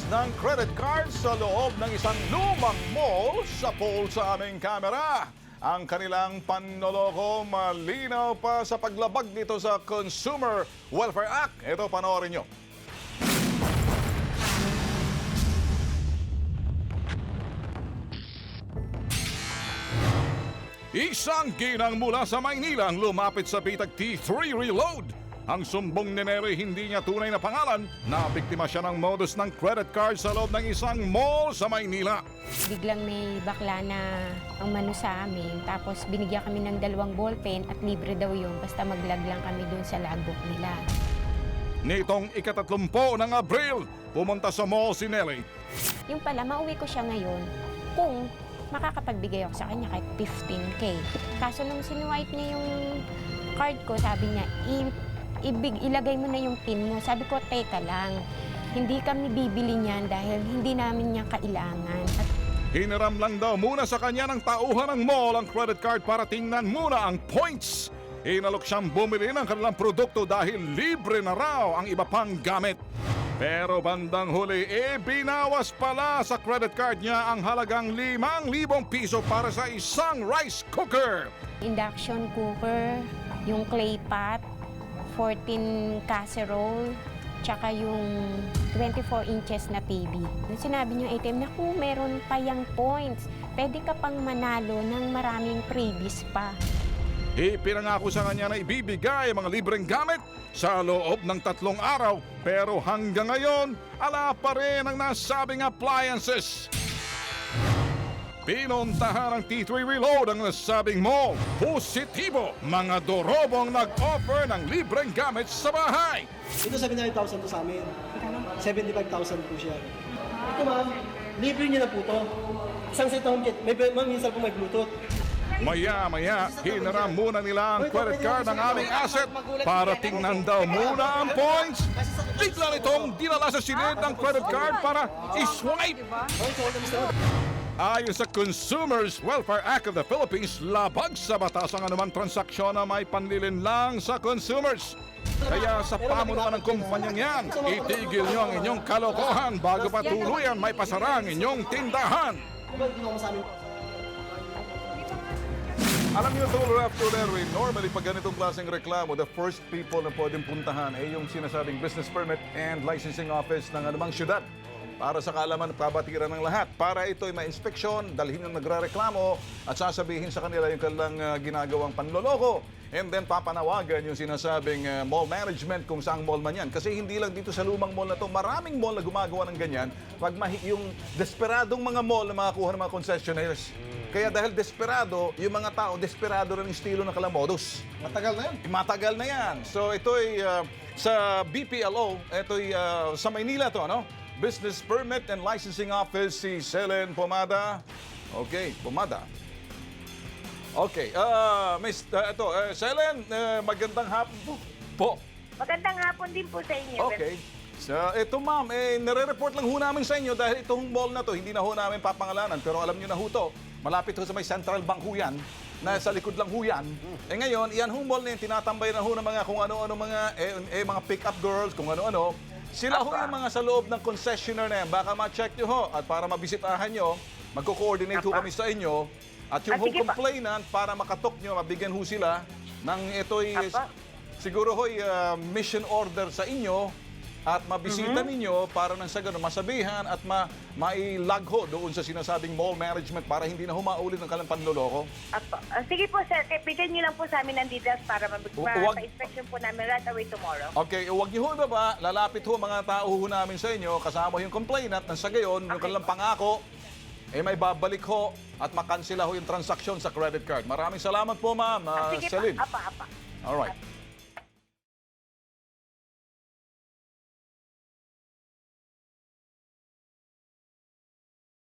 ng credit card sa loob ng isang lumang mall sa poll sa aming kamera. Ang kanilang panloloko malinaw pa sa paglabag nito sa Consumer Welfare Act. Ito, panoorin nyo. Isang ginang mula sa Maynila ang lumapit sa bitag T3 Reload. Ang sumbong ni Mary hindi niya tunay na pangalan na biktima siya ng modus ng credit card sa loob ng isang mall sa Maynila. Biglang may bakla na ang mano sa amin, tapos binigyan kami ng 2 ballpen at libre daw yun, basta maglag lang kami dun sa logbook nila. Nitong ika-30 ng Abril, pumunta sa mall si Nelly. Yung pala, mauwi ko siya ngayon kung makakapagbigay ako sa kanya kahit 15K. Kaso nung sinuwipe niya yung card ko, sabi niya, ilagay mo na yung PIN mo. Sabi ko, teka lang, hindi kami bibili niyan dahil hindi namin niya kailangan. At Hiniram lang daw muna sa kanya ng tauhan ng mall ang credit card para tingnan muna ang points. Inalok siyang bumili ng kanilang produkto dahil libre na raw ang iba pang gamit. Pero bandang huli, binawas pala sa credit card niya ang halagang 5,000 piso para sa isang rice cooker. induction cooker, yung clay pot, 14 casserole, tsaka yung 24 inches na TV. Nung sinabi niyo ATM, naku, meron pa yung points. Pwede ka pang manalo ng maraming freebies pa. Ipinangako sa kanya na ibibigay ang mga libreng gamit sa loob ng 3 araw. Pero hanggang ngayon, ala pa rin ang nasabing appliances. Pinuntahan ng T3 Reload ang nasabing mall. Positibo, mga dorobong nag-offer ng libreng gamit sa bahay. Ito 79,000 to sa amin. 75,000 po siya. Ito ma'am, libre niyo na po to. Isang set na HomeKit. May minsan po may Bluetooth. Maya-maya, hiniram muna nila ang credit card ng aming asset para tingnan daw muna ang points. Bigla nitong dinala sa silid ng credit card para iswipe. Ayon sa Consumers Welfare Act of the Philippines, labag sa batas ang anumang transaksyon na may panlilinlang sa consumers. Kaya sa pamunuan ng kumpanyang yan, itigil nyo ang inyong kalokohan bago pa tuluyan may pasara ang inyong tindahan. Alam niyo, Tolo after Larry, normally pag ganitong klaseng reklamo, the first people na pwedeng puntahan ay yung sinasabing business permit and licensing office ng anumang syudad. Para sa kaalaman at kabatiran ng lahat. Para ito ay ma-inspeksyon, dalhin yung nagre-reklamo at sasabihin sa kanila yung kanilang ginagawang panloloko. And then papanawagan yung sinasabing mall management kung saang mall man yan. Kasi hindi lang dito sa lumang mall na to, maraming mall na gumagawa ng ganyan. Pag yung desperadong mga mall na makakuha ng mga concessionaires. Kaya dahil desperado, yung mga tao, desperado rin yung estilo ng kalamodus. Matagal na yan. Matagal na yan. So ito ay sa BPLO, ito ay sa Maynila to, ano? Business Permit and Licensing Office, si Selen Pomada. Okay, Pomada. Okay, Selen, magandang hapon po. Magandang hapon din po sa inyo. Okay. So, ito ma'am, nare-report lang ho namin sa inyo dahil itong mall na to, hindi na ho namin papangalanan, pero alam nyo na ho to, malapit ho sa may Central Bank ho yan, nasa likod lang ho yan. Ngayon, yan ho mall na yun, tinatambay na ho ng mga kung ano-ano mga, mga pick-up girls, kung ano-ano. Sila ho yung mga sa loob ng concessionaire na yan. Baka ma-check nyo ho at para mabisitahan nyo, magko-coordinate ho kami sa inyo. At yung sige pa. complainant, para makatok nyo, mabigyan ho sila ng ito'y siguro ho'y mission order sa inyo at mabisita ninyo para nang sa ganun masabihan at mai-log ho doon sa sinasabing mall management para hindi na humaulit ng kalang panloloko. Sige po sir, bigyan niyo lang po sa amin ng details para ma-inspection po namin right away tomorrow. Okay, huwag niyo ho ba, lalapit ho mga tao ho namin sa inyo, kasama yung complainant, nang sa gayon, yung kanilang pangako, may babalik ho at makansela ho yung transaksyon sa credit card. Maraming salamat po, ma'am. Sige Celine. pa, apa. Alright.